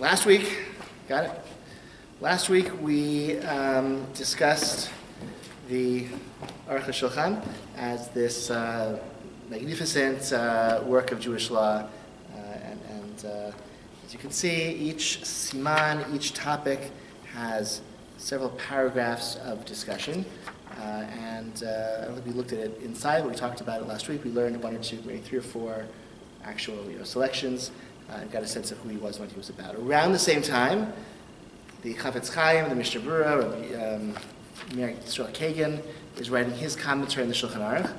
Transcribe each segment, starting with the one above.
Last week, got it? Last week we discussed the Aruch HaShulchan as this magnificent work of Jewish law, and as you can see, each siman, each topic has several paragraphs of discussion, and I don't think we looked at it inside, but we talked about it last week. We learned one or two, maybe three or four actual selections, and got a sense of who he was and what he was about. Around the same time, the Chafetz Chaim, the Mishnah Berurah, Rabbi Meir Yisrael Kagan, is writing his commentary on the Shulchan Aruch,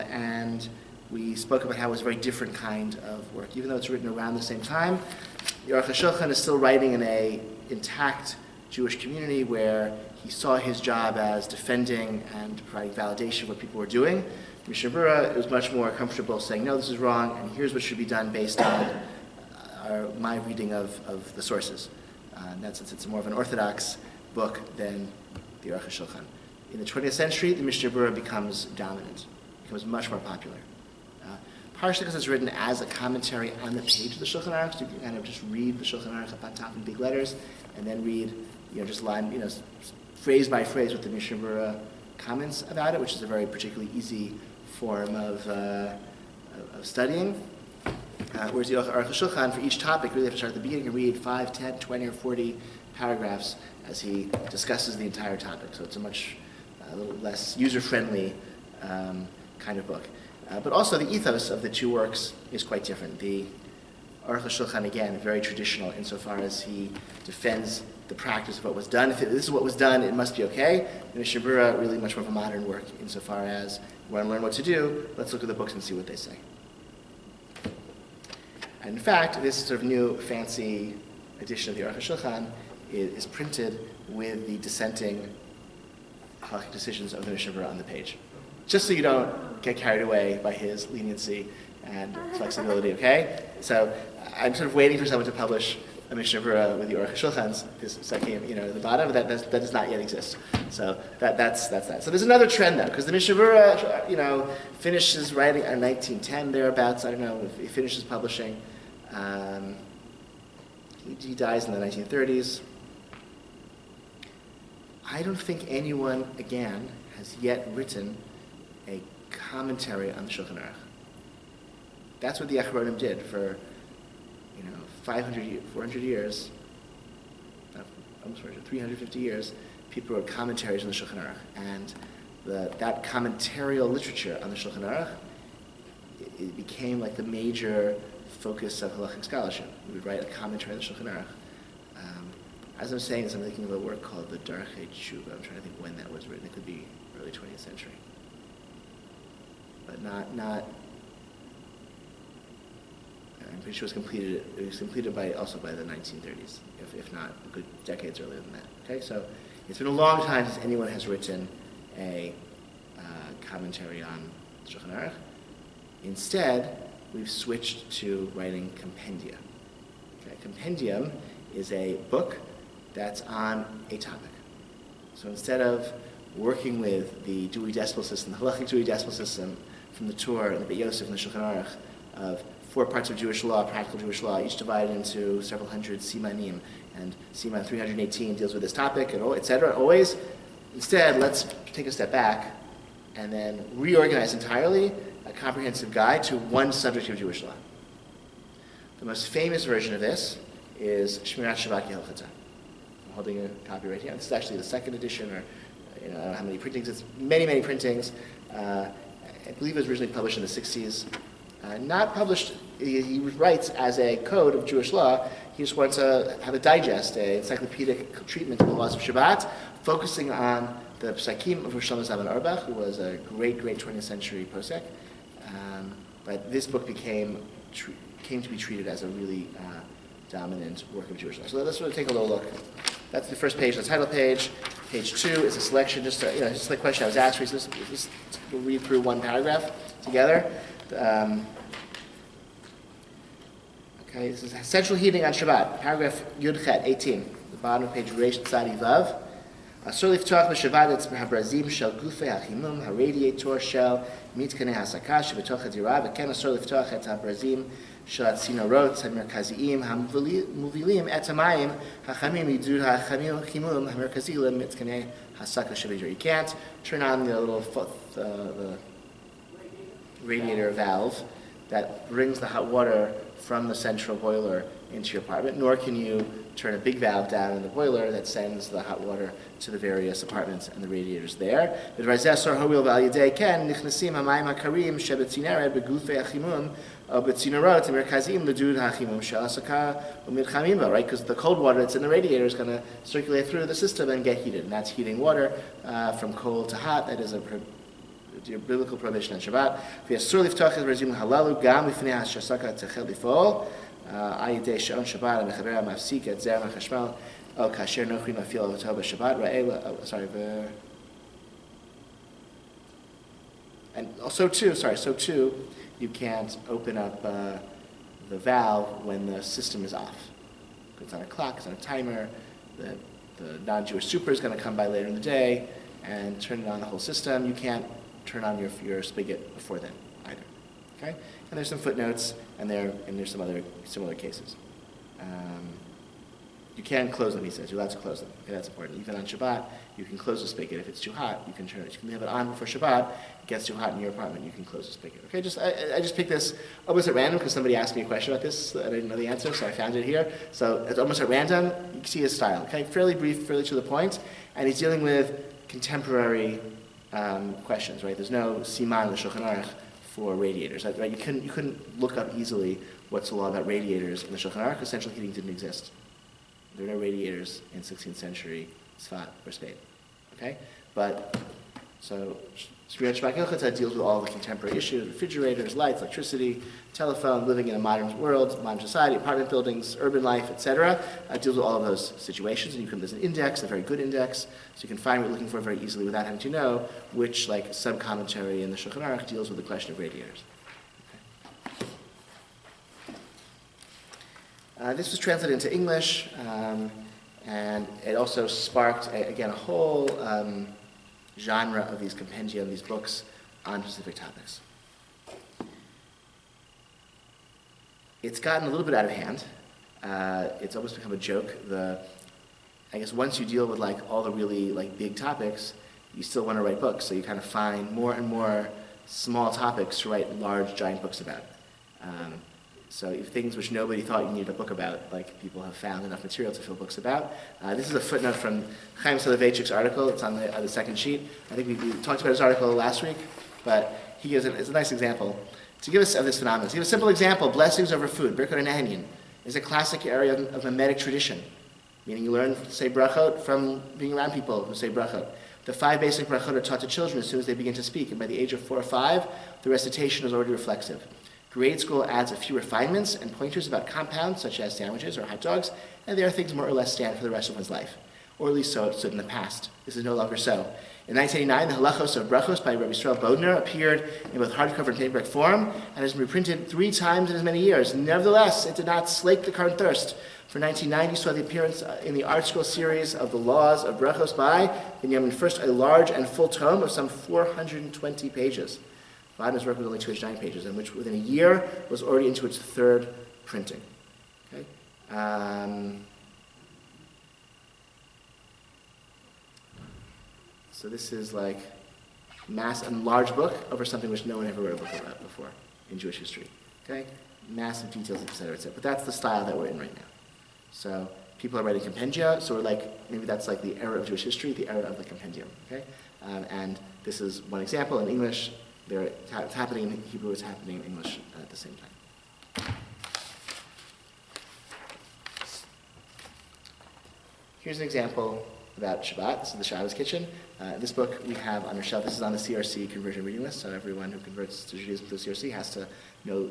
and we spoke about how it was a very different kind of work. Even though it's written around the same time, the Aruch HaShulchan is still writing in an intact Jewish community where he saw his job as defending and providing validation of what people were doing. Mishnah Berurah was much more comfortable saying, no, this is wrong, and here's what should be done based on my reading of the sources. In that sense, it's more of an orthodox book than the Aruch HaShulchan. In the 20th century, the Mishnah Berurah becomes dominant, becomes much more popular. Partially because it's written as a commentary on the page of the Shulchan Aruch, so you can kind of just read the Shulchan Aruch up on top in big letters, and then read, just line, phrase by phrase what the Mishnah Berurah comments about it, which is a very particularly easy form of studying. Whereas the Aruch HaShulchan, for each topic, really have to start at the beginning and read 5, 10, 20, or 40 paragraphs as he discusses the entire topic. So it's a little less user-friendly kind of book. But also the ethos of the two works is quite different. The Aruch HaShulchan, again, very traditional insofar as he defends the practice of what was done. If this is what was done, it must be okay. The Mishnah Berurah, really much more of a modern work insofar as we want to learn what to do, let's look at the books and see what they say. And in fact, this sort of new fancy edition of the Aruch HaShulchan is printed with the dissenting halachic decisions of the Mishnah Berurah on the page. Just so you don't get carried away by his leniency and flexibility, okay? So I'm sort of waiting for someone to publish a Mishnah Berurah with the Aruch HaShulchan, this second, at the bottom, that does not yet exist. So that's that. So there's another trend, though, because the Mishnah Berurah, finishes writing in 1910, thereabouts. I don't know if he finishes publishing. He dies in the 1930s. I don't think anyone, again, has yet written a commentary on the Shulchan Aruch. That's what the Achronim did for 400 years, almost 350 years, people wrote commentaries on the Shulchan Aruch. And that commentarial literature on the Shulchan Aruch, it became like the major focus of halachic scholarship. We would write a commentary on the Shulchan Aruch. As I'm saying this, I'm thinking of a work called the Darchei Tshuva. I'm trying to think when that was written. It could be early 20th century. But not I'm pretty sure it was completed also by the 1930s, if not a good decades earlier than that. Okay, so it's been a long time since anyone has written a commentary on Shulchan Aruch. Instead, we've switched to writing compendia. Okay, compendium is a book that's on a topic. So instead of working with the Dewey Decimal System, the halachic Dewey Decimal System from the Torah and the Beit Yosef and the Shulchan Aruch of 4 parts of Jewish law, practical Jewish law, each divided into several hundred simanim, and siman 318 deals with this topic, and etc. Always, instead, let's take a step back and then reorganize entirely a comprehensive guide to one subject of Jewish law. The most famous version of this is Shmirat Shabbat Kehilchata. I'm holding a copy right here. This is actually the second edition, or I don't know how many printings. It's many, many printings. I believe it was originally published in the 60s. Not published, he writes as a code of Jewish law. He just wants to have a digest, an encyclopedic treatment of the laws of Shabbat, focusing on the Psakim of Rosh Hashanah Zalman Auerbach, who was a great 20th century posek. But this book came to be treated as a really dominant work of Jewish law. So let's sort of take a little look. That's the first page, the title page. Page 2 is a selection, just the question I was asked. We'll read through one paragraph together. Okay, this is central heating on Shabbat, paragraph Yud Chet, 18, the bottom of page Reish Tzadi Vav. Asur liftoch b'Shabbat et habrazim shel gufei hachimum haradiator shel mitkanei hasaka shebetoch hadira, v'ken asur liftoch et habrazim של הצינורות המרכזיים המובילים את המים החמים מדוד החימום המרכזי למתקני הסקה שבאזור. You can't turn on the little the radiator valve that brings the hot water from the central boiler into your apartment, nor can you turn a big valve down in the boiler that sends the hot water to the various apartments and the radiators there. Right, because the cold water that's in the radiator is going to circulate through the system and get heated, and that's heating water from cold to hot. That is a biblical prohibition on Shabbat. And also too, you can't open up the valve when the system is off. It's on a clock, it's on a timer. The non-Jewish super is going to come by later in the day and turn it on the whole system. You can't turn on your spigot before then either. Okay? And there's some footnotes, and there's some other similar cases. You can close them, he says. You're allowed to close them. Okay, that's important. Even on Shabbat, you can close the spigot. If it's too hot, you can turn it. You can have it on before Shabbat. It gets too hot in your apartment, you can close the spigot. Okay, I just picked this almost at random because somebody asked me a question about this. I didn't know the answer, so I found it here. So it's almost at random. You can see his style. Okay, fairly brief, fairly to the point, and he's dealing with contemporary questions. Right? There's no siman in the Shulchan Aruch for radiators. Right? You couldn't look up easily what's the law about radiators in the Shulchan Aruch because central heating didn't exist. There were no radiators in 16th century Sfat or Spain. Okay? But, so, Shriyat Shabbat Yochata deals with all the contemporary issues, refrigerators, lights, electricity, telephone, living in a modern world, modern society, apartment buildings, urban life, etc. Deals with all of those situations, and there's an index, a very good index, so you can find what you're looking for very easily without having to know which, sub-commentary in the Shulchan Aruch deals with the question of radiators. This was translated into English, and it also sparked, a whole genre of these compendia, these books on specific topics. It's gotten a little bit out of hand. It's almost become a joke. I guess once you deal with all the really big topics, you still want to write books, so you kind of find more and more small topics to write large, giant books about. So things which nobody thought you needed a book about, people have found enough material to fill books about. This is a footnote from Chaim Soloveitchik's article. It's on the second sheet. I think we talked about his article last week, but he gives it's a nice example. To give us of this phenomenon, to give a simple example, blessings over food, Birkot Nehenyin, is a classic area of Mimetic tradition, meaning you learn to say brachot from being around people who say brachot. The 5 basic brachot are taught to children as soon as they begin to speak, and by the age of 4 or 5, the recitation is already reflexive. Grade school adds a few refinements and pointers about compounds, such as sandwiches or hot dogs, and there are things more or less stand for the rest of one's life. Or at least so it stood in the past. This is no longer so. In 1989, the Halachos of Brachos by Rabbi Yisrael Bodner appeared in both hardcover and paperback form and has been reprinted 3 times in as many years. Nevertheless, it did not slake the current thirst. For 1990, saw the appearance in the Art Scroll series of the Laws of Brachos by Binyamin First, a large and full tome of some 420 pages. Bodner's work was only 209 pages, and which within a year was already into its 3rd printing. Okay? So this is a large book over something which no one ever wrote a book about before in Jewish history. Okay? Massive details, etc., etc. But that's the style that we're in right now. So people are writing compendia, so we're maybe that's the era of Jewish history, the era of the compendium. Okay? And this is one example in English. It's happening in Hebrew, it's happening in English at the same time. Here's an example about Shabbat. This is the Shabbos kitchen. This book we have on our shelf. This is on the CRC conversion reading list, so everyone who converts to Judaism through the CRC has to know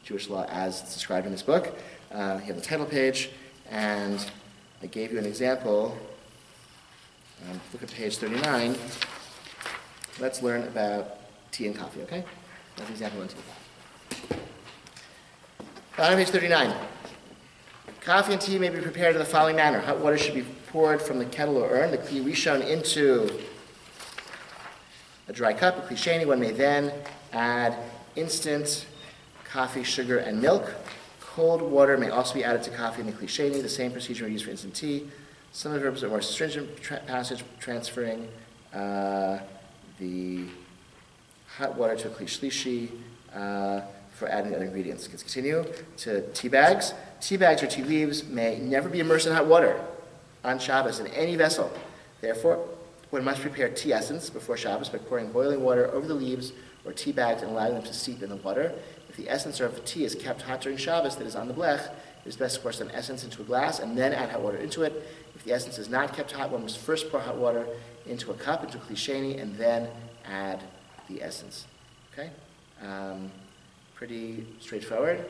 Jewish law as it's described in this book. You have the title page, and I gave you an example. Look at page 39. Let's learn about tea and coffee, okay? That's example 1, 2. On page 39. Coffee and tea may be prepared in the following manner. Hot water should be poured from the kettle or urn, the kli rishon, into a dry cup, a kli sheni. One may then add instant coffee, sugar, and milk. Cold water may also be added to coffee in the Kli Sheni. The same procedure used for instant tea. Some of the verbs are more stringent passage, transferring the hot water to a Kli Shlishi for adding the other ingredients. Let's continue to tea bags. Tea bags or tea leaves may never be immersed in hot water on Shabbos in any vessel. Therefore, one must prepare tea essence before Shabbos by pouring boiling water over the leaves or tea bags and allowing them to steep in the water. If the essence of the tea is kept hot during Shabbos that is on the blech, it is best to pour some essence into a glass and then add hot water into it. If the essence is not kept hot, one must first pour hot water into a cup, into a Kli Sheni, and then add the essence. Okay? Pretty straightforward,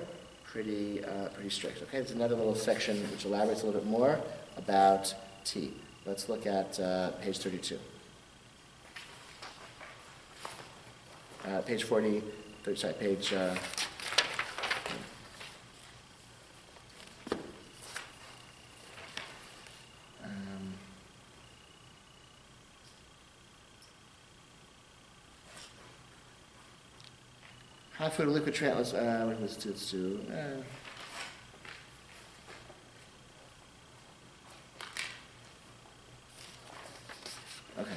pretty strict. Okay, there's another little section which elaborates a little bit more about tea. Let's look at page 32. Page 40, page... hot food or liquid let's do. Okay.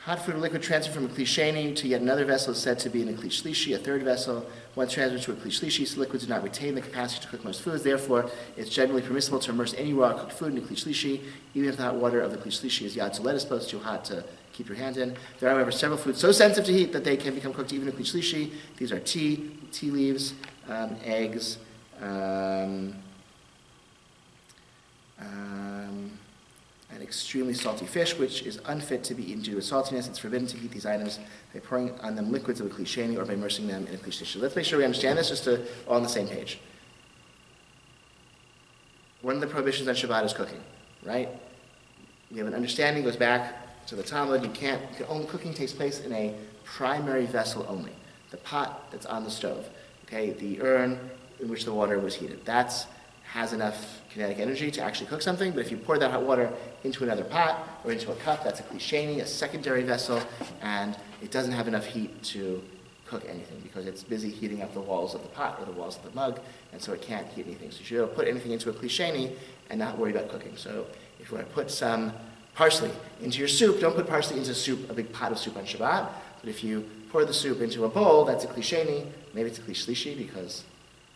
Hot food or liquid transferred from a Kli Sheni to yet another vessel is said to be in a Kli Shlishi, a third vessel. Once transferred to a Kli Shlishi, so liquids do not retain the capacity to cook most foods. Therefore, it's generally permissible to immerse any raw cooked food in a Kli Shlishi, even if the hot water of the Kli Shlishi is yad solet, opposed too hot to keep your hand in. There are, however, several foods so sensitive to heat that they can become cooked even in Kli Shlishi. These are tea leaves, eggs, and extremely salty fish, which is unfit to be eaten due to saltiness. It's forbidden to heat these items by pouring on them liquids of a Kli Sheni or by immersing them in a Kli Shlishi. Let's make sure we understand this, just to all on the same page. One of the prohibitions on Shabbat is cooking, right? We have an understanding, goes back to the Talmud. Cooking takes place in a primary vessel only, the pot that's on the stove, okay, the urn in which the water was heated. That has enough kinetic energy to actually cook something, but if you pour that hot water into another pot or into a cup, that's a Kli Sheni, a secondary vessel, and it doesn't have enough heat to cook anything because it's busy heating up the walls of the pot or the walls of the mug, and so it can't heat anything. So you should be able to put anything into a Kli Sheni and not worry about cooking. So if you want to put some parsley into your soup, don't put parsley into soup, a big pot of soup on Shabbat, but if you pour the soup into a bowl, that's a Kli Sheni, maybe it's a Kli Shlishi because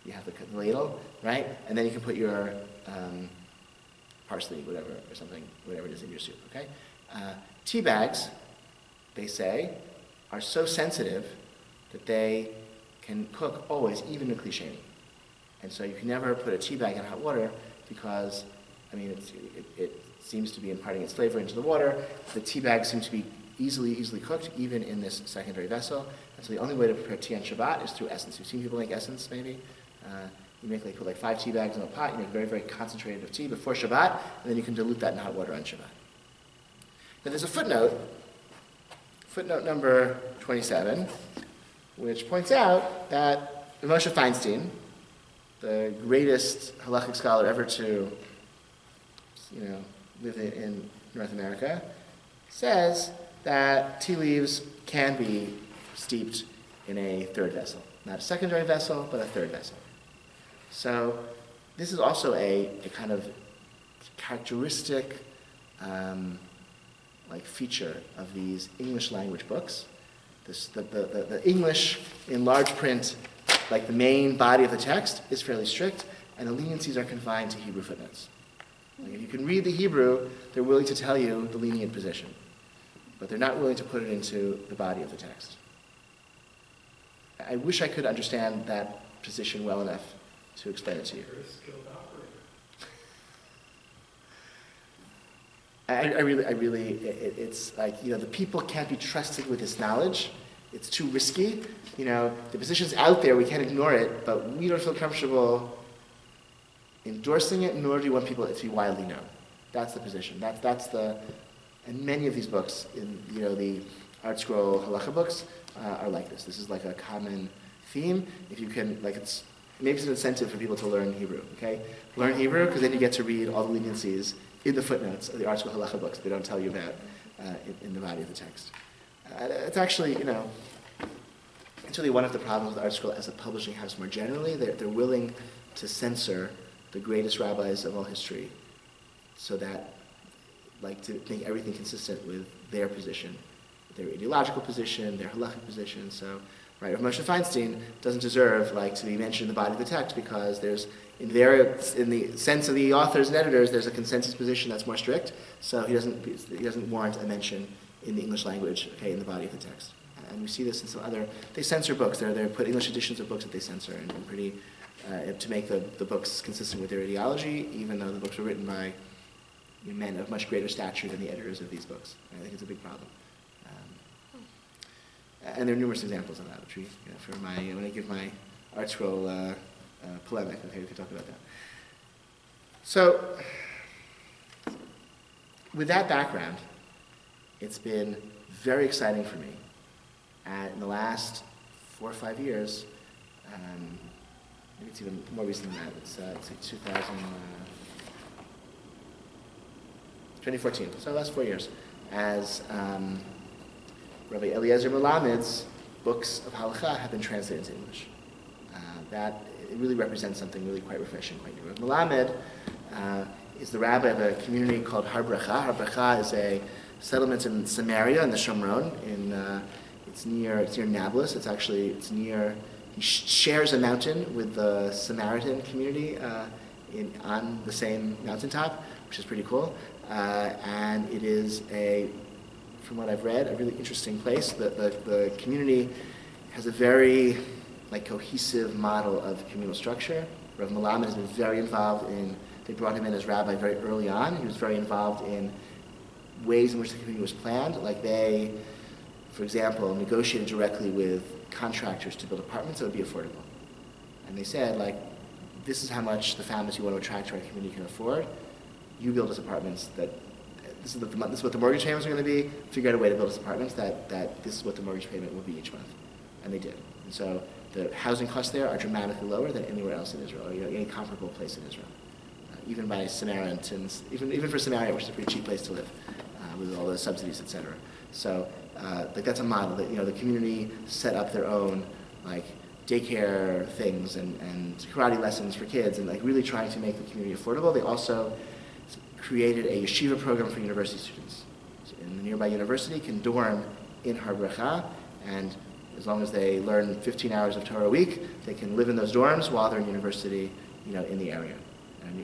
you have the ladle, right? And then you can put your parsley, whatever, or something, whatever it is in your soup, okay? Tea bags, they say, are so sensitive that they can cook always, even in Kli Sheni. And so you can never put a tea bag in hot water because, I mean, it seems to be imparting its flavor into the water. The tea bags seem to be easily cooked, even in this secondary vessel. And so the only way to prepare tea on Shabbat is through essence. You've seen people make essence, maybe? You make put 5 tea bags in a pot, you make very, very concentrated of tea before Shabbat, and then you can dilute that in hot water on Shabbat. Now there's a footnote number 27, which points out that Moshe Feinstein, the greatest halachic scholar ever to, live in North America, says that tea leaves can be steeped in a third vessel. Not a secondary vessel, but a third vessel. So this is also a kind of characteristic feature of these English language books. The English in large print, like the main body of the text, is fairly strict, and the leniencies are confined to Hebrew footnotes. If you can read the Hebrew, they're willing to tell you the lenient position, but they're not willing to put it into the body of the text. I wish I could understand that position well enough to explain it to you. You're a skilled operator. It's like, the people can't be trusted with this knowledge. It's too risky. The position's out there, we can't ignore it, but we don't feel comfortable endorsing it, nor do we want people to be widely known. That's the position. And many of these books, in the Art Scroll Halacha books, are like this. This is like a common theme. If you can, maybe it's an incentive for people to learn Hebrew, okay? Learn Hebrew, because then you get to read all the leniencies in the footnotes of the Art Scroll Halacha books that they don't tell you about in the body of the text. It's actually, it's really one of the problems with Art Scroll as a publishing house more generally. They're willing to censor the greatest rabbis of all history so that, like, to make everything consistent with their position, their ideological position, their halachic position. So, right, Rav Moshe Feinstein doesn't deserve, like, to be mentioned in the body of the text because there's, in the sense of the authors and editors, there's a consensus position that's more strict. So he doesn't warrant a mention in the English language, okay, in the body of the text. And we see this in some other, they censor books. They put English editions of books that they censor and pretty, to make the books consistent with their ideology, even though the books were written by men of much greater stature than the editors of these books. And I think it's a big problem. And there are numerous examples of that, which we, when I give my Art Scroll polemic, okay, we can talk about that. So, with that background, it's been very exciting for me. In the last 4 or 5 years, maybe it's even more recent than that, it's like 2014, so the last 4 years, as Rabbi Eliezer Melamed's books of Halacha have been translated into English. That it really represents something really quite refreshing, quite new. Melamed is the rabbi of a community called Har Bracha. Har Bracha is a settlement in Samaria in the Shomron. It's near Nablus. It's near. He shares a mountain with the Samaritan community on the same mountaintop, which is pretty cool. And it is from what I've read, a really interesting place. The community has a very cohesive model of communal structure. Rav Melamed has been very involved they brought him in as rabbi very early on. He was very involved in ways in which the community was planned. Like they, for example, negotiated directly with contractors to build apartments that would be affordable. And they said, this is how much the families you want to attract to our community can afford. You build us apartments this is what the mortgage payments are going to be. Figure out a way to build us apartments that this is what the mortgage payment will be each month. And they did. And so the housing costs there are dramatically lower than anywhere else in Israel, or any comparable place in Israel. Even by Samaritans, even for Samaria, which is a pretty cheap place to live, with all the subsidies, etc. So that's a model that the community set up their own daycare things and karate lessons for kids, and really trying to make the community affordable. They also created a yeshiva program for university students. So in the nearby university can dorm in Har Bracha, and as long as they learn 15 hours of Torah a week, they can live in those dorms while they're in university, in the area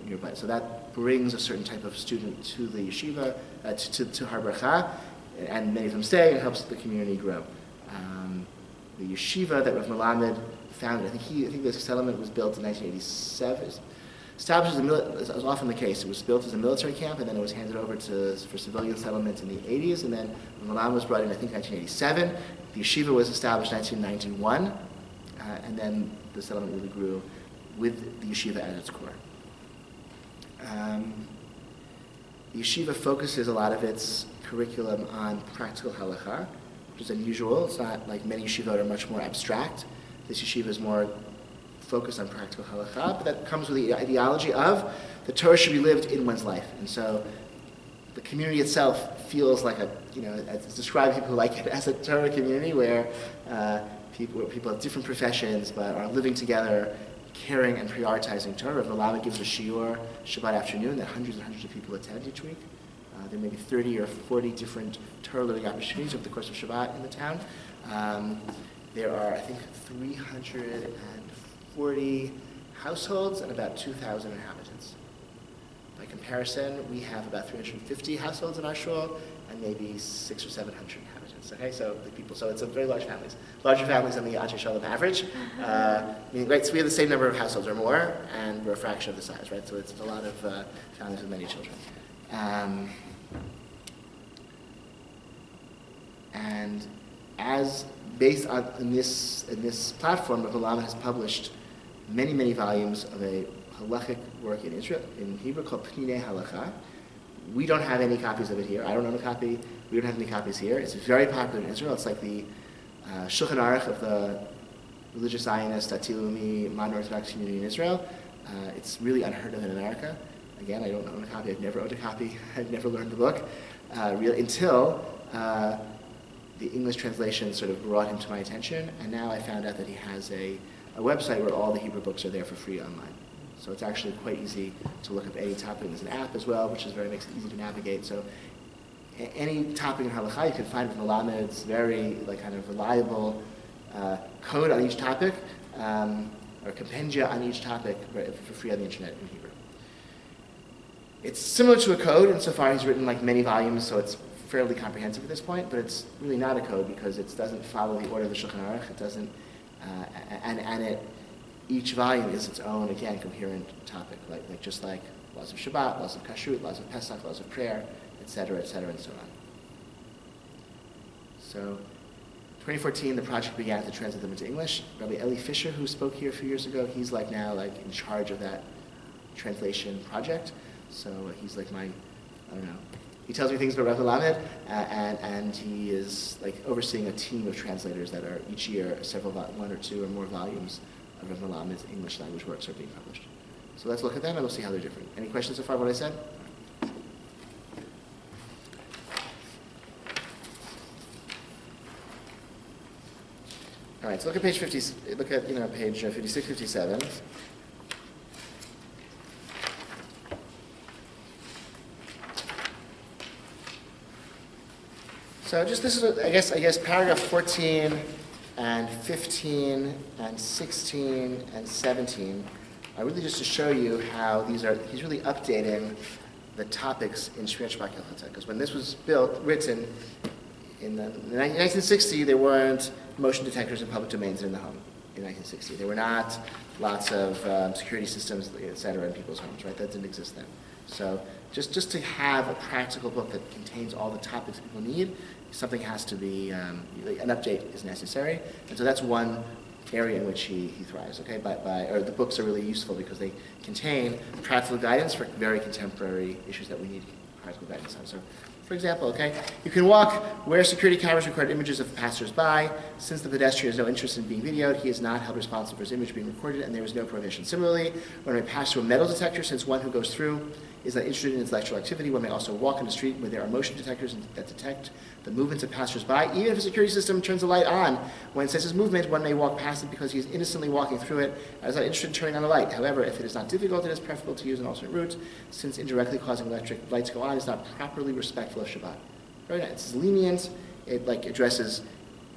nearby. So that brings a certain type of student to the yeshiva, to Har Bracha, and many of them stay and helps the community grow. The yeshiva that Rav Melamed founded, I think this settlement was built in 1987. Established as was often the case, it was built as a military camp, and then it was handed over for civilian settlement in the 80s, and then Melamed was brought in, I think, 1987. The yeshiva was established in 1991, and then the settlement really grew with the yeshiva at its core. The yeshiva focuses a lot of its curriculum on practical halacha, which is unusual. It's not like many yeshivot are much more abstract. This yeshiva is more focused on practical halacha, but that comes with the ideology of the Torah should be lived in one's life. And so the community itself feels like it's described people who like it as a Torah community where people have different professions but are living together, caring and prioritizing Torah. Rav Melamed gives a shiur Shabbat afternoon that hundreds and hundreds of people attend each week. There may be 30 or 40 different Torah learning opportunities over the course of Shabbat in the town. There are, I think, 340 households and about 2,000 inhabitants. By comparison, we have about 350 households in our shul and maybe 600 or 700 inhabitants. Okay, so it's a very large families, larger families than the Anshe Shalom average. Right? So we have the same number of households or more, and we're a fraction of the size, right? So it's a lot of families with many children. And as based on in this platform, Rav Melamed has published many volumes of a halachic work in Israel, in Hebrew, called Peninei Halacha. We don't have any copies of it here. I don't own a copy. We don't have any copies here. It's very popular in Israel. It's like the Shulchan Aruch of the religious Zionist, Atilumi, modern Orthodox community in Israel. It's really unheard of in America. Again, I don't own a copy. I've never owned a copy. I've never learned the book until the English translation sort of brought him to my attention, and now I found out that he has a website where all the Hebrew books are there for free online. So it's actually quite easy to look up any topic. There's an app as well, which makes it easy to navigate. So any topic in Halacha you can find with Melamed. It's very kind of reliable code on each topic, or compendia on each topic for free on the internet in Hebrew. It's similar to a code insofar he's written many volumes, so it's fairly comprehensive at this point, but it's really not a code because it doesn't follow the order of the Shulchan Aruch. It doesn't, each volume is its own, again, coherent topic, just like laws of Shabbat, laws of Kashrut, laws of Pesach, laws of prayer, etc., and so on. So, 2014, the project began to translate them into English. Rabbi Eli Fisher, who spoke here a few years ago, he's now in charge of that translation project. So he's he tells me things about Rabbi Melamed, and he is overseeing a team of translators that are each year one or two or more volumes of Rabbi Melamed's English language works are being published. So let's look at them and we'll see how they're different. Any questions so far what I said? All right, so look at page 50. Look at page 56, 57. So this is I guess paragraph 14 and 15 and 16 and 17 are really just to show you how he's really updating the topics in Shmirat Shabbat Hilchot. Because when this was written in 1960, there weren't motion detectors in public domains in the home. In 1960, there were not lots of security systems, etc., in people's homes. Right, that didn't exist then. So just to have a practical book that contains all the topics people need, something has to be, an update is necessary. And so that's one area in which he thrives, okay? Or the books are really useful because they contain practical guidance for very contemporary issues that we need practical guidance on. So, for example, okay, you can walk where security cameras record images of passers-by. Since the pedestrian has no interest in being videoed, he is not held responsible for his image being recorded, and there is no prohibition. Similarly, when we pass through a metal detector, since one who goes through is not interested in intellectual activity, one may also walk in the street where there are motion detectors that detect the movements of passers-by. Even if a security system turns the light on when it senses movement, one may walk past it because he is innocently walking through it and is not interested in turning on the light. However, if it is not difficult, it is preferable to use an alternate route, since indirectly causing electric lights to go on is not properly respectful of Shabbat. Very nice. It's lenient. It addresses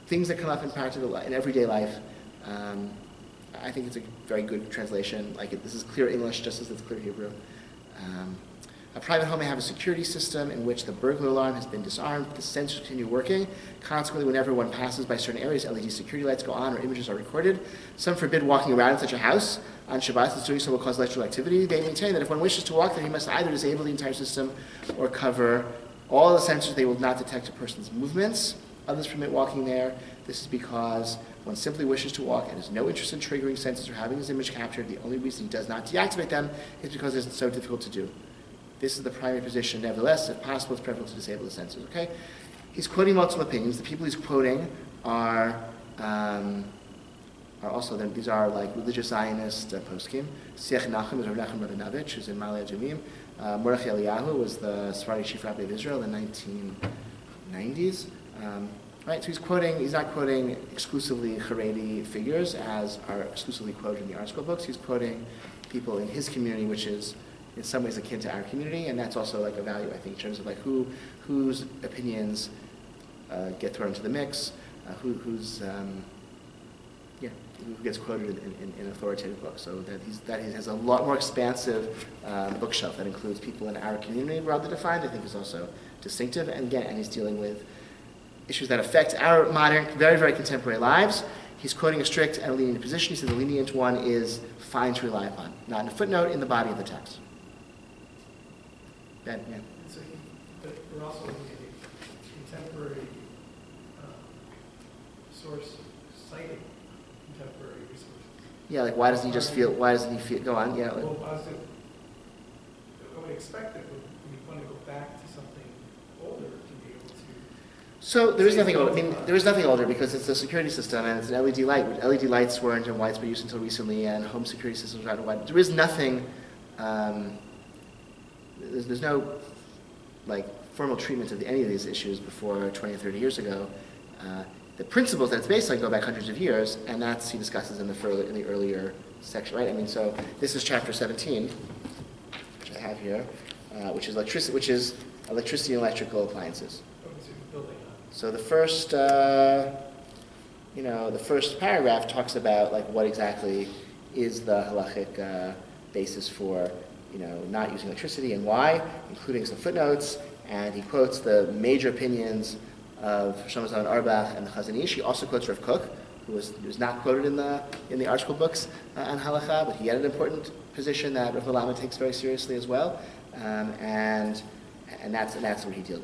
things that come up in practical life, in everyday life. I think it's a very good translation. This is clear English just as it's clear Hebrew. A private home may have a security system in which the burglar alarm has been disarmed, but the sensors continue working. Consequently, whenever one passes by certain areas, LED security lights go on or images are recorded. Some forbid walking around in such a house on Shabbat, since doing so will cause electrical activity. They maintain that if one wishes to walk there, he must either disable the entire system or cover all the sensors. They will not detect a person's movements. Others permit walking there. This is because one simply wishes to walk and has no interest in triggering sensors or having his image captured. The only reason he does not deactivate them is because it is so difficult to do. This is the primary position. Nevertheless, if possible, it's preferable to disable the sensors. Okay? He's quoting multiple opinions. The people he's quoting are also, these are religious Zionist poskim. Siach Nachum is Rav Nachum Rabinovich, who's in Ma'ale Adumim. Mordechai Eliyahu was the Sephardi chief rabbi of Israel in the 1990s. Right, so he's not quoting exclusively Haredi figures as are exclusively quoted in the art school books. He's quoting people in his community, which is in some ways akin to our community, and that's also a value, I think, in terms of whose opinions get thrown into the mix, who gets quoted in authoritative books. So that he has a lot more expansive bookshelf that includes people in our community, broadly defined. I think is also distinctive, and he's dealing with issues that affect our modern, very, very contemporary lives. He's quoting a strict and a lenient position. He says the lenient one is fine to rely upon, not in a footnote, in the body of the text. Ben, yeah. So but we're also looking at a contemporary source citing contemporary resources. Yeah, why doesn't he feel, go on, yeah. Well, I would expect that when you want to go back to something older to be able to... So there is nothing older. There is nothing older because it's a security system and it's an LED light. LED lights weren't in widespread use until recently, and home security systems were not in widespread. There is nothing. There's no formal treatment of any of these issues before 20 or 30 years ago. The principles that it's based on go back hundreds of years, and that's he discusses in the earlier section, right? I mean, so this is chapter 17, which I have here, which is electricity and electrical appliances. So the first, the first paragraph talks about like what exactly is the halachic basis for, not using electricity and why, including some footnotes, and he quotes the major opinions of Shlomo Zalman Auerbach and the Chazon Ish. He also quotes Rav Kook, who was not quoted in the article books on halacha, but he had an important position that Rav Melamed takes very seriously as well, and that's what he deals.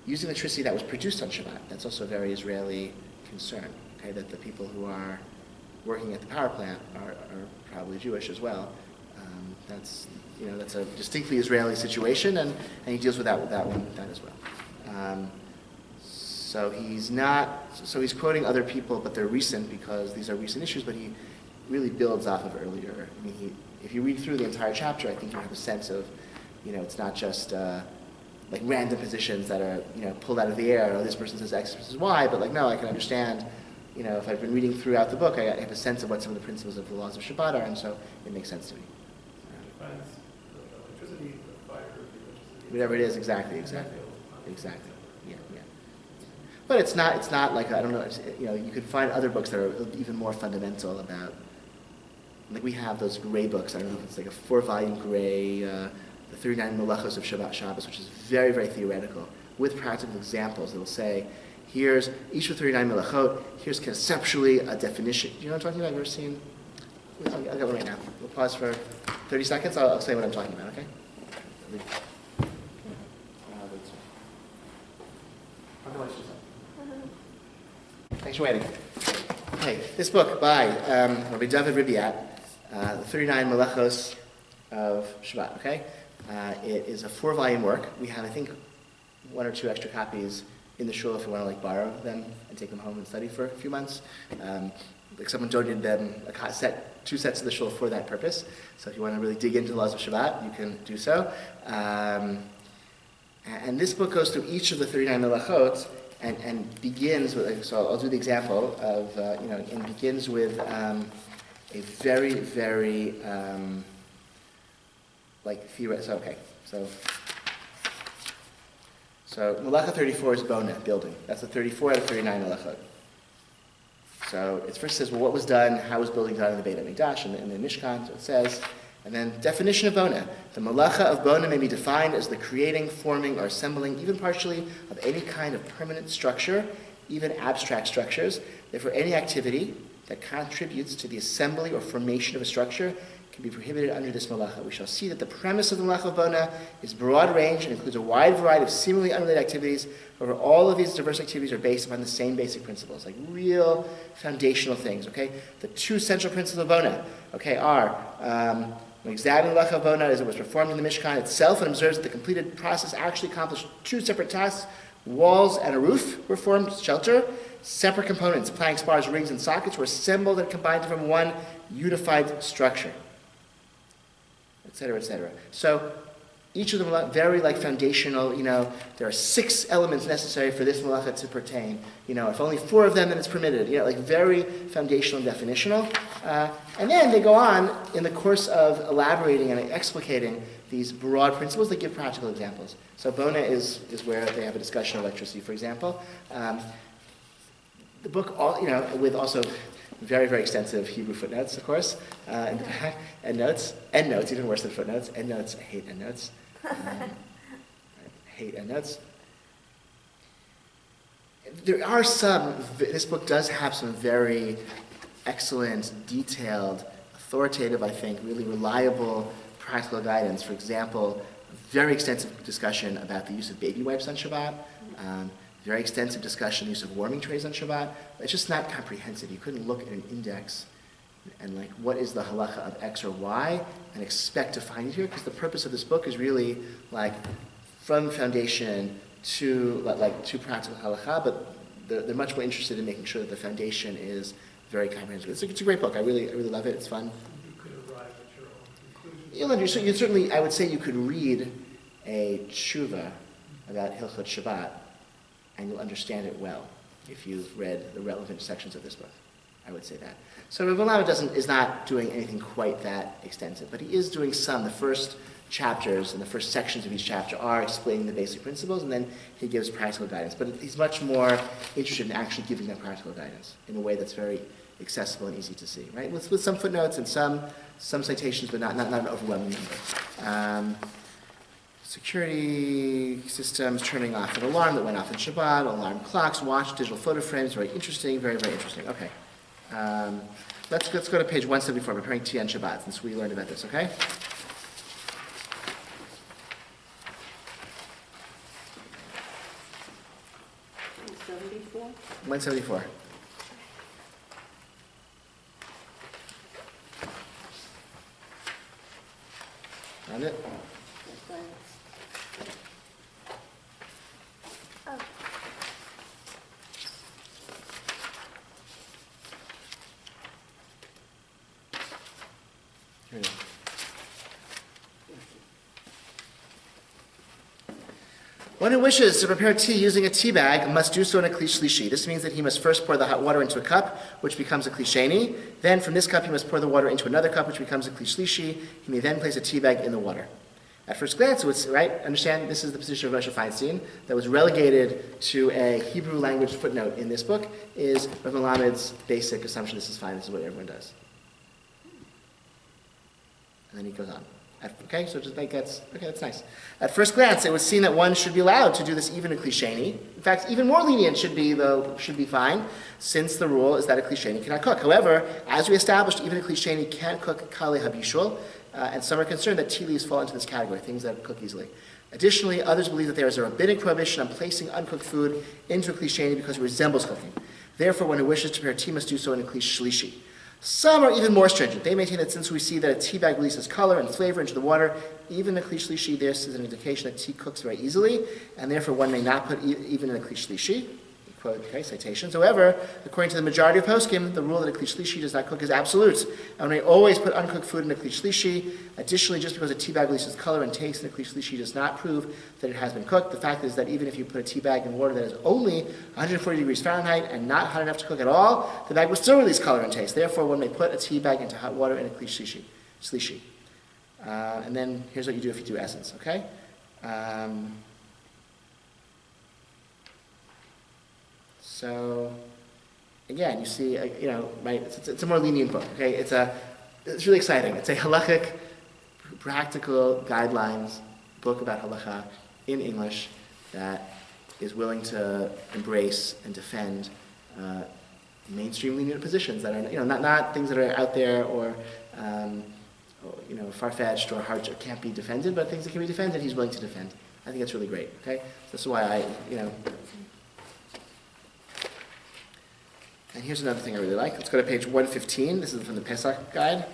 Using electricity that was produced on Shabbat. That's also a very Israeli concern. Okay, that the people who are working at the power plant are probably Jewish as well. That's a distinctly Israeli situation, and he deals with that as well. So he's quoting other people, but they're recent because these are recent issues, but he really builds off of earlier. I mean, if you read through the entire chapter, I think you have a sense of, it's not just like random positions that are, pulled out of the air, this person says X, this says Y, but no, I can understand, if I've been reading throughout the book, I have a sense of what some of the principles of the laws of Shabbat are, and so it makes sense to me. Electricity, fire, whatever it is, exactly. Yeah. But it's not like, I don't know, you could find other books that are even more fundamental about, like we have those gray books, I don't know if it's like a 4-volume gray, the 39 Melachos of Shabbat Shabbos, which is very, very theoretical, with practical examples. It'll say, here's each of 39 Melachot, here's conceptually a definition. Do you know what I'm talking about? Have you ever seen? I'll get one right now. We'll pause for 30 seconds. I'll say what I'm talking about, okay? Thanks for waiting. Okay, this book by Rabbi David Ribiat, the 39 Melachos of Shabbat, okay? It is a 4-volume work. We have, I think, 1 or 2 extra copies in the shul if you want to borrow them and take them home and study for a few months. Someone donated them 2 sets of the shul for that purpose. So if you want to really dig into the laws of Shabbat, you can do so. And this book goes through each of the 39 melachot and begins with, so I'll do the example of, and begins with a very, very, theoretical, okay, so Melacha 34 is Bona, building. That's the 34 out of 39 Melachot. So it first says, well, what was done, how was building done in the Beit HaMikdash, in the Mishkan, so it says, and then definition of Bona. The Melacha of Bona may be defined as the creating, forming, or assembling, even partially, of any kind of permanent structure, even abstract structures. Therefore, any activity that contributes to the assembly or formation of a structure can be prohibited under this Melacha. We shall see that the premise of the Melacha of Bona is broad range and includes a wide variety of seemingly unrelated activities. However, all of these diverse activities are based upon the same basic principles, like real foundational things, okay? The 2 central principles of Bona, okay, are when examining the Melacha of Bona as it was performed in the Mishkan itself and observes that the completed process actually accomplished 2 separate tasks. Walls and a roof were formed, shelter. Separate components, planks, bars, rings, and sockets were assembled and combined to form one unified structure. Etc., etc. So each of them are very foundational, there are 6 elements necessary for this melacha to pertain. If only 4 of them, then it's permitted. Very foundational and definitional. And then they go on in the course of elaborating and explicating these broad principles. They give practical examples. So Bona is where they have a discussion of electricity, for example. The book, with also very, very extensive Hebrew footnotes, of course, in the back, endnotes, even worse than footnotes. Endnotes, I hate endnotes. There are this book does have some very excellent, detailed, authoritative, I think, really reliable, practical guidance. For example, a very extensive discussion about the use of baby wipes on Shabbat. Very extensive discussion, use of warming trays on Shabbat. It's just not comprehensive. You couldn't look at an index and what is the halacha of X or Y and expect to find it here, because the purpose of this book is really from foundation to practical halacha, but they're much more interested in making sure that the foundation is very comprehensive. It's a great book. I really love it. It's fun. You could arrive at your own conclusion. You certainly, I would say you could read a tshuva about Hilchot Shabbat and you'll understand it well. if you've read the relevant sections of this book. I would say that. So Rabbi Melamed is not doing anything quite that extensive, but he is doing some. The first chapters and the first sections of each chapter are explaining the basic principles, and then he gives practical guidance. But he's much more interested in actually giving them practical guidance in a way that's very accessible and easy to see, right? With some footnotes and some citations, but not an overwhelming number. Security systems, turning off an alarm that went off in Shabbat, alarm clocks, watch, digital photo frames, very interesting, very, very interesting. Okay. Let's go to page 174, preparing tea on Shabbat, since we learned about this, okay? $174. 174. Found it? Oh. Here it is. One who wishes to prepare tea using a tea bag must do so in a kli shlishi. This means that he must first pour the hot water into a cup, which becomes a kli sheni. Then from this cup he must pour the water into another cup, which becomes a kli shlishi. He may then place a tea bag in the water. At first glance, it would, right? Understand this is the position of Moshe Feinstein that was relegated to a Hebrew language footnote in this book, is Rabbi Melamed's basic assumption, this is fine, this is what everyone does. And then he goes on. Okay, so just like that's nice. At first glance, it would seem that one should be allowed to do this even in kli sheni. In fact, even more lenient should be fine, since the rule is that a kli sheni cannot cook. However, as we established, even a kli sheni can't cook kale habishul, and some are concerned that tea leaves fall into this category, things that cook easily. Additionally, others believe that there is a rabbinic prohibition on placing uncooked food into a kli sheni because it resembles cooking. Therefore, one who wishes to prepare tea must do so in a kli shlishi. Some are even more stringent. They maintain that since we see that a tea bag releases color and flavor into the water, even in a kli shlishi, this is an indication that tea cooks very easily, and therefore one may not put even in a kli shlishi. Quote, okay, citations. However, according to the majority of poskim, the rule that a kli shlishi does not cook is absolute, and one may always put uncooked food in a kli shlishi. Additionally, just because a tea bag releases color and taste in a kli shlishi does not prove that it has been cooked. The fact is that even if you put a tea bag in water that is only 140 degrees Fahrenheit and not hot enough to cook at all, the bag will still release color and taste. Therefore, one may put a tea bag into hot water in a kli shlishi. And then here's what you do if you do essence, okay? So, again, you see, right? It's a more lenient book. Okay, it's really exciting. It's a halachic, practical guidelines book about halacha in English that is willing to embrace and defend mainstream lenient positions that are, not things that are out there or far-fetched or hard or can't be defended, but things that can be defended. He's willing to defend. I think that's really great. Okay, this is why And here's another thing I really like. Let's go to page 115. This is from the Pesach guide.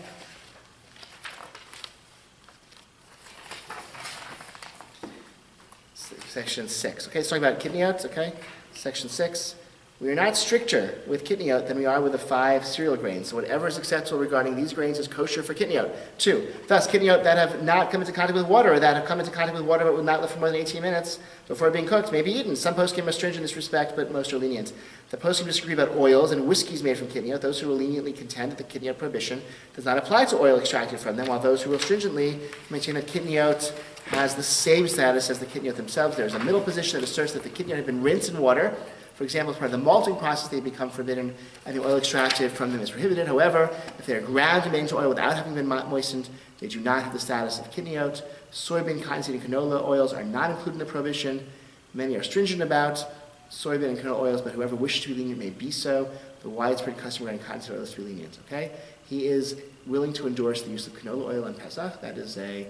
Section 6. Okay, it's talking about kitniot, okay? Section 6. We are not stricter with kitniot than we are with the 5 cereal grains. So whatever is acceptable regarding these grains is kosher for kitniot. 2. Thus, kitniot that have not come into contact with water, or that have come into contact with water but will not live for more than 18 minutes before being cooked, may be eaten. Some poskim are stringent in this respect, but most are lenient. The poskim disagree about oils and whiskeys made from kitniot. Those who will leniently contend that the kitniot prohibition does not apply to oil extracted from them, while those who will stringently maintain that kitniot has the same status as the kitniot themselves. There is a middle position that asserts that the kitniot have been rinsed in water. For example, as part of the malting process, they become forbidden, and the oil extracted from them is prohibited. However, if they are ground and made into oil without having been moistened, they do not have the status of kitniot. Soybean, cottonseed, and canola oils are not included in the prohibition. Many are stringent about soybean and canola oils, but whoever wishes to be lenient may be so. The widespread custom regarding cottonseed oil is to be lenient. Okay, he is willing to endorse the use of canola oil on Pesach. That is a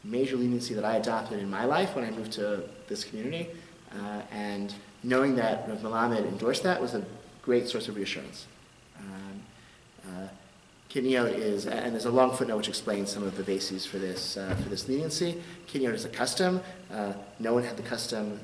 major leniency that I adopted in my life when I moved to this community, and knowing that Rav Melamed endorsed that was a great source of reassurance. Kitniot is, and there's a long footnote which explains some of the bases for this leniency. Kitniot is a custom. No one had the custom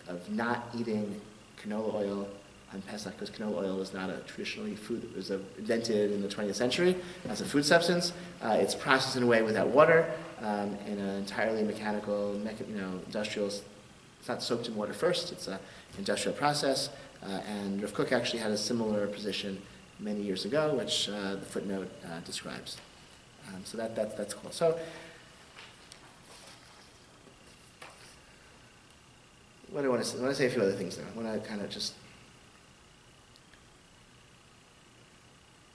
of not eating canola oil on Pesach because canola oil was not a traditionally food. It was invented in the 20th century as a food substance. It's processed in a way without water in an entirely mechanical, industrial. It's not soaked in water first. It's an industrial process. And Rav Kook actually had a similar position many years ago, which the footnote describes. So that's cool. So what do I want to say? I want to say a few other things there. I want to kind of just,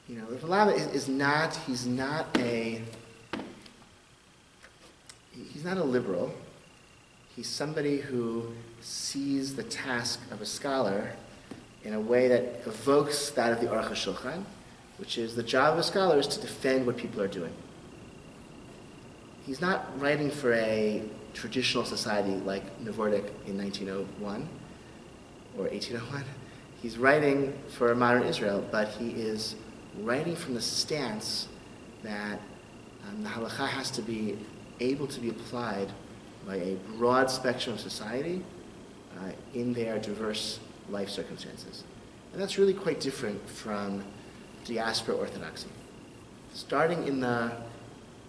the Melamed is not, he's not a liberal. He's somebody who sees the task of a scholar in a way that evokes that of the Aruch HaShulchan, which is the job of a scholar is to defend what people are doing. He's not writing for a traditional society like Novordik in 1901 or 1801. He's writing for modern Israel, but he is writing from the stance that the Halacha has to be able to be applied by a broad spectrum of society in their diverse life circumstances. And that's really quite different from diaspora orthodoxy. Starting in the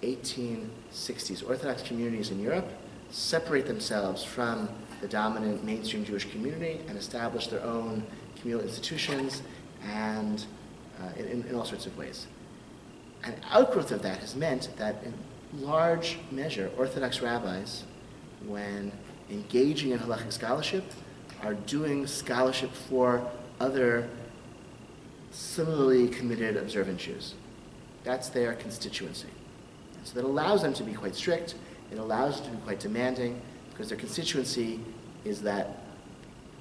1860s, Orthodox communities in Europe separate themselves from the dominant mainstream Jewish community and establish their own communal institutions and in all sorts of ways. An outgrowth of that has meant that in large measure, Orthodox rabbis, when engaging in halachic scholarship, are doing scholarship for other similarly committed observant Jews. That's their constituency. And so that allows them to be quite strict, it allows them to be quite demanding, because their constituency is that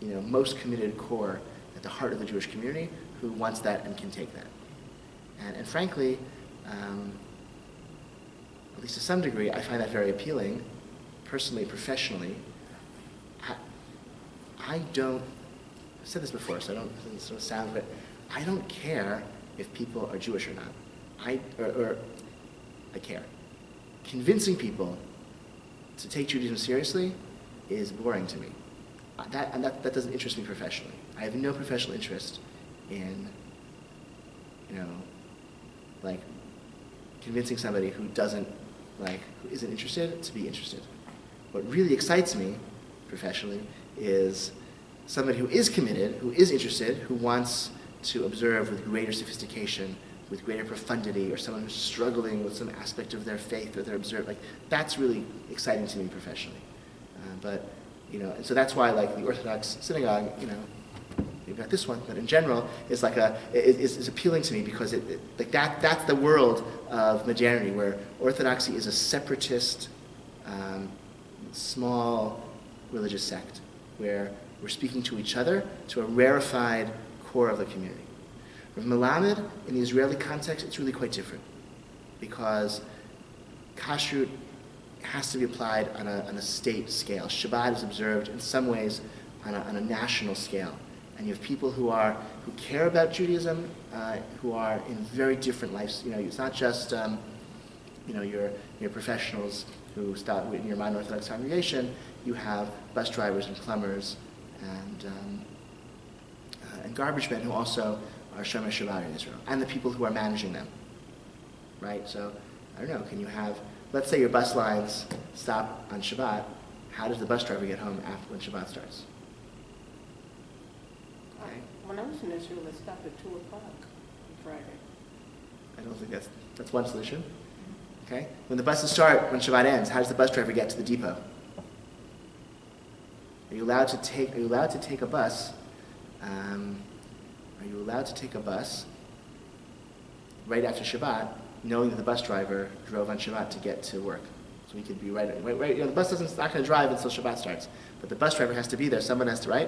most committed core at the heart of the Jewish community who wants that and can take that. And frankly, at least to some degree, I find that very appealing, personally, professionally. I've said this before, so it doesn't sort of sound, but I don't care if people are Jewish or not. I care. Convincing people to take Judaism seriously is boring to me. That doesn't interest me professionally. I have no professional interest in, convincing somebody who isn't interested to be interested. What really excites me professionally is somebody who is committed, who is interested, who wants to observe with greater sophistication, with greater profundity, or someone who's struggling with some aspect of their faith or their observe. That's really exciting to me professionally. And so that's why, the Orthodox synagogue, you've got this one, but in general, is is appealing to me because that's the world of modernity, where Orthodoxy is a separatist, small religious sect, where we're speaking to each other, to a rarefied core of the community. With Melamed, in the Israeli context, it's really quite different, because kashrut has to be applied on a state scale. Shabbat is observed in some ways on a national scale. And you have people who care about Judaism, who are in very different lives. It's not just your professionals who start in your modern Orthodox congregation. You have bus drivers and plumbers and garbage men who also are Shomer Shabbat in Israel, and the people who are managing them, right? So, I don't know, can you have, let's say your bus lines stop on Shabbat, how does the bus driver get home after when Shabbat starts? Okay. When I was in Israel, they stopped at 2 o'clock on Friday. I don't think that's one solution. Okay? When the buses start, when Shabbat ends, how does the bus driver get to the depot? Are you allowed to take a bus? Are you allowed to take a bus right after Shabbat, knowing that the bus driver drove on Shabbat to get to work? So we could be right. The bus not going to drive until Shabbat starts, but the bus driver has to be there. Someone has to, right?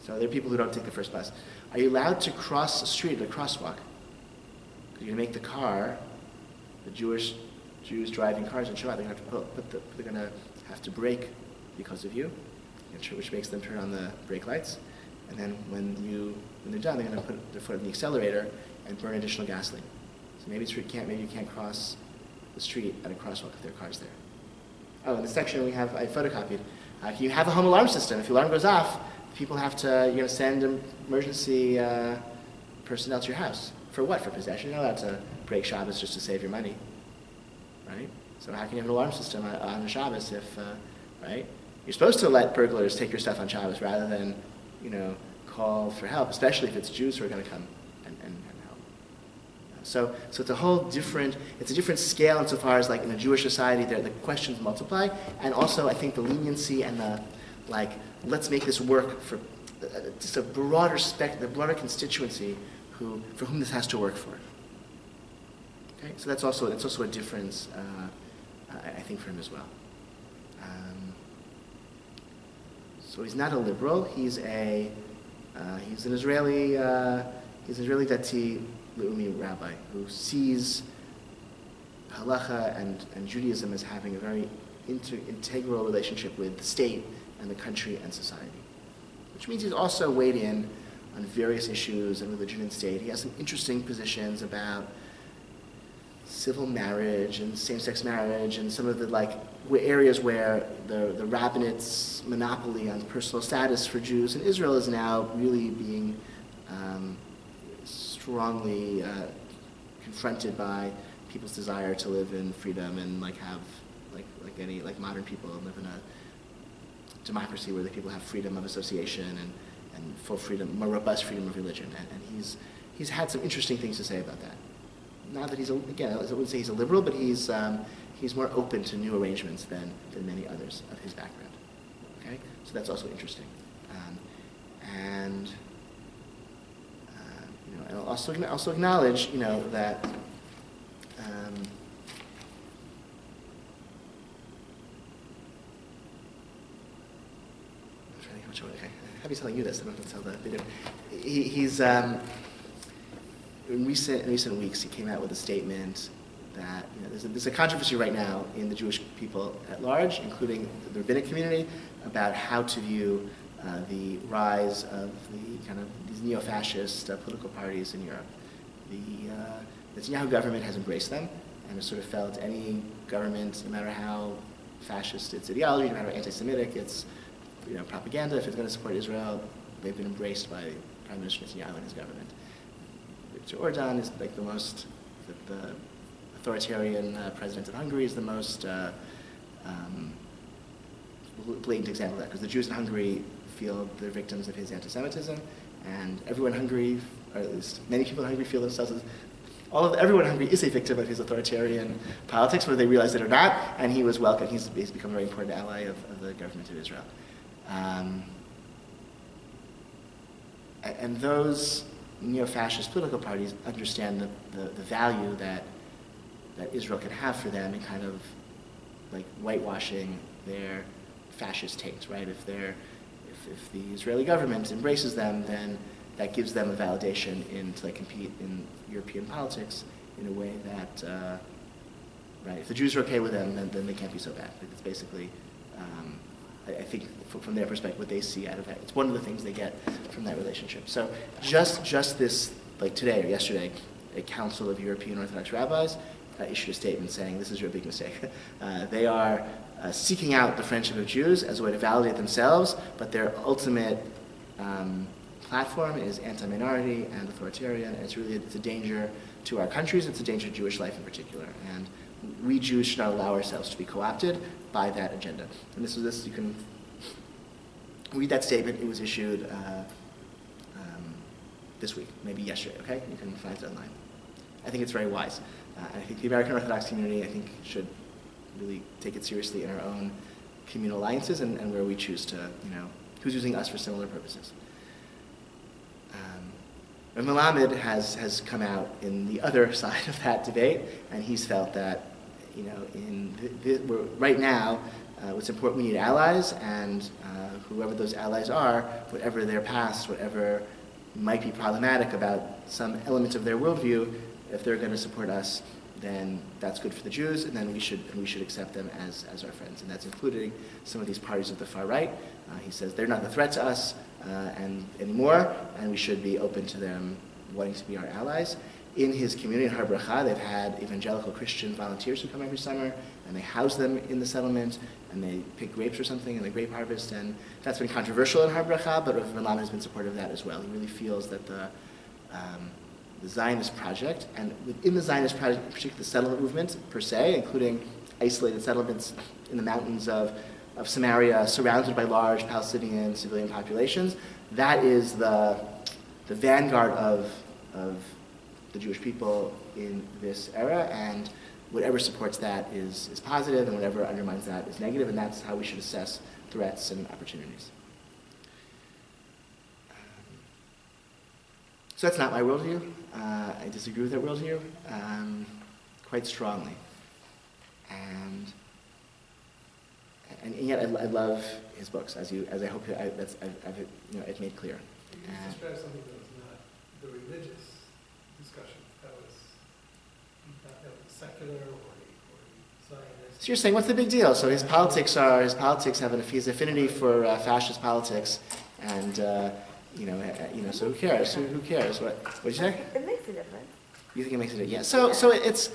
So there are people who don't take the first bus. Are you allowed to cross the street at a crosswalk? Because you're going to make the car, the Jews driving cars on Shabbat, they're going to have to brake because of you, which makes them turn on the brake lights. And then when they're done, they're going to put their foot on the accelerator and burn additional gasoline. So maybe you can't cross the street at a crosswalk if there are cars there. Oh, in this section I photocopied. Can you have a home alarm system? If your alarm goes off, people have to send emergency personnel to your house. For what? For possession? You're not allowed to break Shabbos just to save your money, right? So how can you have an alarm system on a Shabbos if, right? You're supposed to let burglars take your stuff on Shabbos rather than, call for help, especially if it's Jews who are going to come and help. So it's a whole different, it's a different scale insofar as like in a Jewish society the questions multiply, and also I think the leniency and the like, let's make this work for just a broader the broader constituency for whom this has to work for. Okay, so that's also a difference, I think, for him as well. So he's not a liberal. He's an Israeli Dati Leumi rabbi who sees Halacha and Judaism as having a very integral relationship with the state and the country and society, which means he's also weighed in on various issues in religion and state. He has some interesting positions about civil marriage and same-sex marriage and some of the areas where the rabbinate's monopoly on personal status for Jews in Israel is now really being strongly confronted by people's desire to live in freedom and have any modern people live in a democracy where the people have freedom of association and full freedom, more robust freedom of religion. And he's had some interesting things to say about that. Not that I wouldn't say he's a liberal, but he's more open to new arrangements than many others of his background. Okay, so that's also interesting. And I'll also acknowledge that. Okay, I'll be telling you this. I don't have to tell the video. He's in recent weeks he came out with a statement that there's a controversy right now in the Jewish people at large, including the rabbinic community, about how to view the rise of these neo-fascist political parties in Europe. The Netanyahu government has embraced them and has sort of felt any government, no matter how fascist its ideology, no matter how anti-Semitic its propaganda, if it's going to support Israel, they've been embraced by Prime Minister Netanyahu and his government. Viktor Orban is the most, the authoritarian president of Hungary is the most blatant example of that, because the Jews in Hungary feel they're victims of his anti-Semitism, and everyone in Hungary, or at least many people in Hungary, feel themselves as everyone in Hungary is a victim of his authoritarian politics, whether they realize it or not, and he was welcome. He's become a very important ally of the government of Israel. And those neo-fascist political parties understand the value that Israel can have for them in kind of whitewashing their fascist taint, right? If the Israeli government embraces them, then that gives them a validation to compete in European politics in a way that, right? If the Jews are okay with them, then they can't be so bad. It's basically, I think from their perspective, what they see out of that, it's one of the things they get from that relationship. So just this, today or yesterday, a council of European Orthodox rabbis issued a statement saying this is your big mistake. They are seeking out the friendship of Jews as a way to validate themselves, but their ultimate platform is anti-minority and authoritarian, and it's a danger to our countries, it's a danger to Jewish life in particular. And we Jews should not allow ourselves to be co-opted by that agenda. And this you can read that statement. It was issued this week, maybe yesterday, okay? You can find it online. I think it's very wise. I think the American Orthodox community, I think, should really take it seriously in our own communal alliances and where we choose to, who's using us for similar purposes. Melamed has come out in the other side of that debate, and he's felt that, right now, what's important, we need allies, and whoever those allies are, whatever their past, whatever might be problematic about some element of their worldview, if they're going to support us, then that's good for the Jews, and then we should accept them as our friends, and that's including some of these parties of the far right. He says they're not a threat to us anymore, and we should be open to them wanting to be our allies. In his community in Har Bracha, they've had evangelical Christian volunteers who come every summer, and they house them in the settlement, and they pick grapes or something in the grape harvest, and that's been controversial in Har Bracha, but Melamed has been supportive of that as well. He really feels that the Zionist project, and within the Zionist project, in particular the settlement movement per se, including isolated settlements in the mountains of Samaria surrounded by large Palestinian civilian populations, that is the vanguard of the Jewish people in this era, and whatever supports that is positive, and whatever undermines that is negative, and that's how we should assess threats and opportunities. So that's not my worldview. I disagree with that worldview quite strongly. And yet I love his books, as I hope I've made clear. You just described something that was not the religious discussion. That was secular or Zionist. So you're saying, what's the big deal? So his politics have his affinity for fascist politics, and so who cares? Who cares? What'd you say? It makes a difference. You think it makes a difference? Yeah. So it's,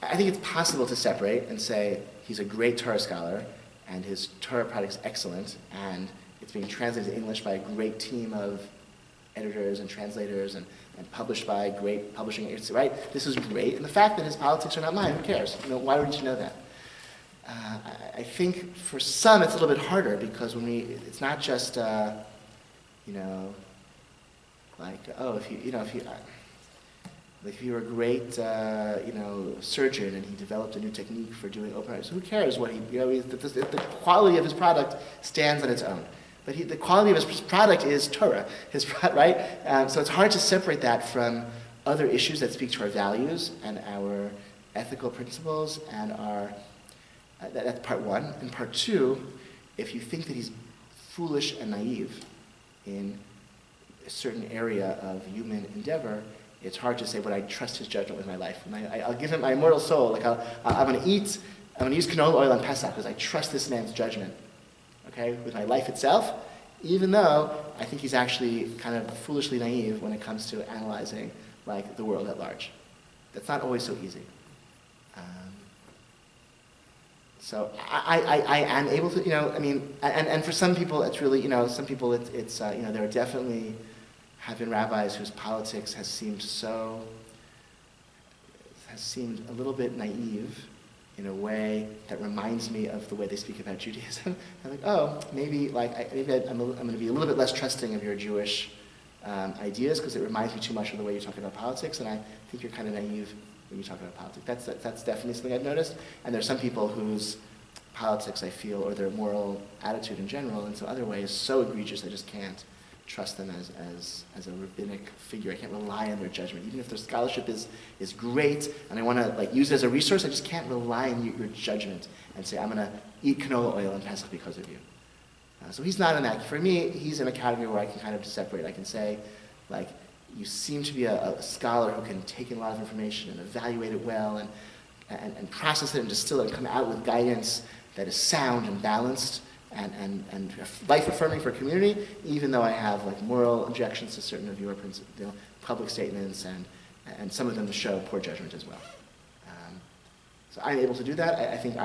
I think it's possible to separate and say he's a great Torah scholar, and his Torah product is excellent, and it's being translated to English by a great team of editors and translators, and published by great publishing agency, right? This is great, and the fact that his politics are not mine, who cares? Why would you know that? I think for some it's a little bit harder, because it's not just, if you were a great, surgeon and he developed a new technique for doing open heart, so who cares what the quality of his product stands on its own. But the quality of his product is Torah, right? So it's hard to separate that from other issues that speak to our values and our ethical principles and that's part one. And part two, if you think that he's foolish and naive in a certain area of human endeavor, it's hard to say, but I trust his judgment with my life. And I'll give him my immortal soul. I'm going to use canola oil on Pesach because I trust this man's judgment, okay, with my life itself, even though I think he's actually kind of foolishly naive when it comes to analyzing the world at large. That's not always so easy. So I am able to, and for some people it's really, some people it's there definitely have been rabbis whose politics has seemed a little bit naive in a way that reminds me of the way they speak about Judaism. I'm like, oh, maybe I'm going to be a little bit less trusting of your Jewish ideas because it reminds me too much of the way you talk about politics, and I think you're kind of naive when you talk about politics. That's definitely something I've noticed. And there's some people whose politics I feel, or their moral attitude in general, in some other ways, so egregious I just can't trust them as a rabbinic figure. I can't rely on their judgment. Even if their scholarship is great and I want to use it as a resource, I just can't rely on your judgment and say, I'm going to eat canola oil in Pesach because of you. So he's not in that. For me, he's in a category where I can kind of separate. I can say, you seem to be a scholar who can take in a lot of information and evaluate it well and process it and distill it and come out with guidance that is sound and balanced and life-affirming for a community, even though I have moral objections to certain of your public statements, and some of them show poor judgment as well. So I'm able to do that. I think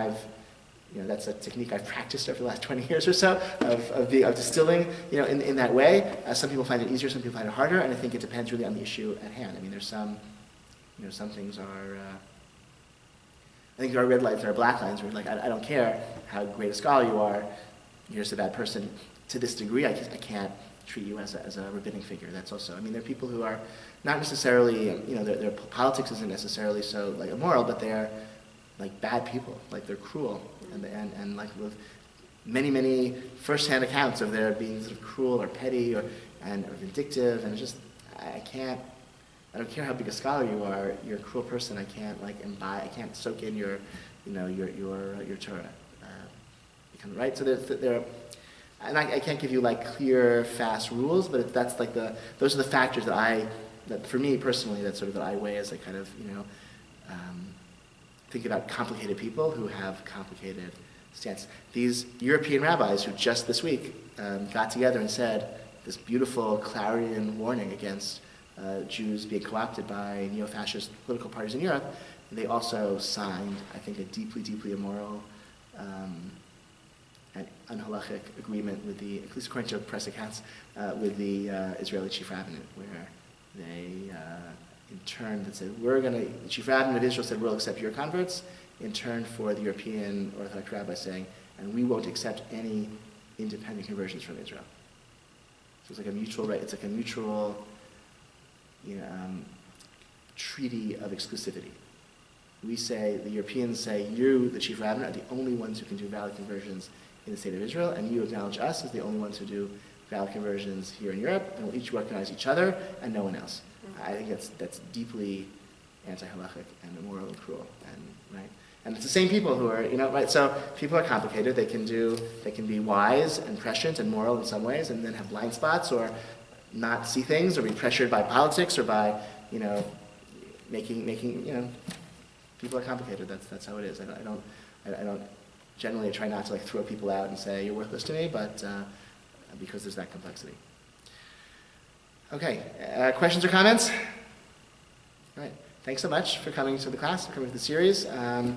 that's a technique I've practiced over the last 20 years or so of distilling, in that way. Some people find it easier, some people find it harder, and I think it depends really on the issue at hand. There's some things are. I think there are red lines, there are black lines, where I don't care how great a scholar you are, you're just a bad person. To this degree, I can't treat you as a rabbinic figure. That's also, there are people who are not necessarily, their politics isn't necessarily so immoral, but they're bad people, they're cruel, and with many first-hand accounts of their being sort of cruel or petty or vindictive, and it's just, I don't care how big a scholar you are, you're a cruel person. I can't I can't soak in your Torah. Right? So there, and I can't give you clear, fast rules, but those are the factors that for me personally, that I weigh as I kind of think about complicated people who have complicated stances. These European rabbis who just this week got together and said this beautiful clarion warning against Jews being co-opted by neo-fascist political parties in Europe, they also signed, I think, a deeply, deeply immoral and unhalachic agreement with at least according to press accounts, with the Israeli chief rabbinate, where they, in turn, that said, the chief rabbinate of Israel said, we'll accept your converts, in turn for the European Orthodox rabbi saying, and we won't accept any independent conversions from Israel. So it's like a mutual right. It's like a mutual, treaty of exclusivity. We say, the Europeans say, you, the chief rabbinate, are the only ones who can do valid conversions in the state of Israel, and you acknowledge us as the only ones who do valid conversions here in Europe, and we'll each recognize each other and no one else. I think that's deeply anti-halachic and immoral and cruel, and right. And it's the same people who are, right. So people are complicated. They can be wise and prescient and moral in some ways, and then have blind spots or not see things or be pressured by politics or by, making. People are complicated. That's how it is. I don't generally try not to throw people out and say you're worthless to me, but because there's that complexity. Okay, questions or comments? All right. Thanks so much for coming to the class, for coming to the series. I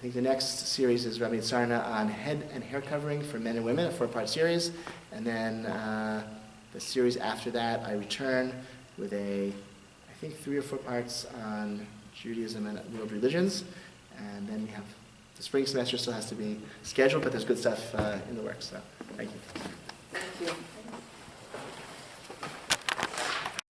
think the next series is Rabbi Sarna on head and hair covering for men and women, a 4-part series. And then the series after that, I return with I think 3 or 4 parts on Judaism and world religions. And then we have the spring semester still has to be scheduled, but there's good stuff in the works. So thank you.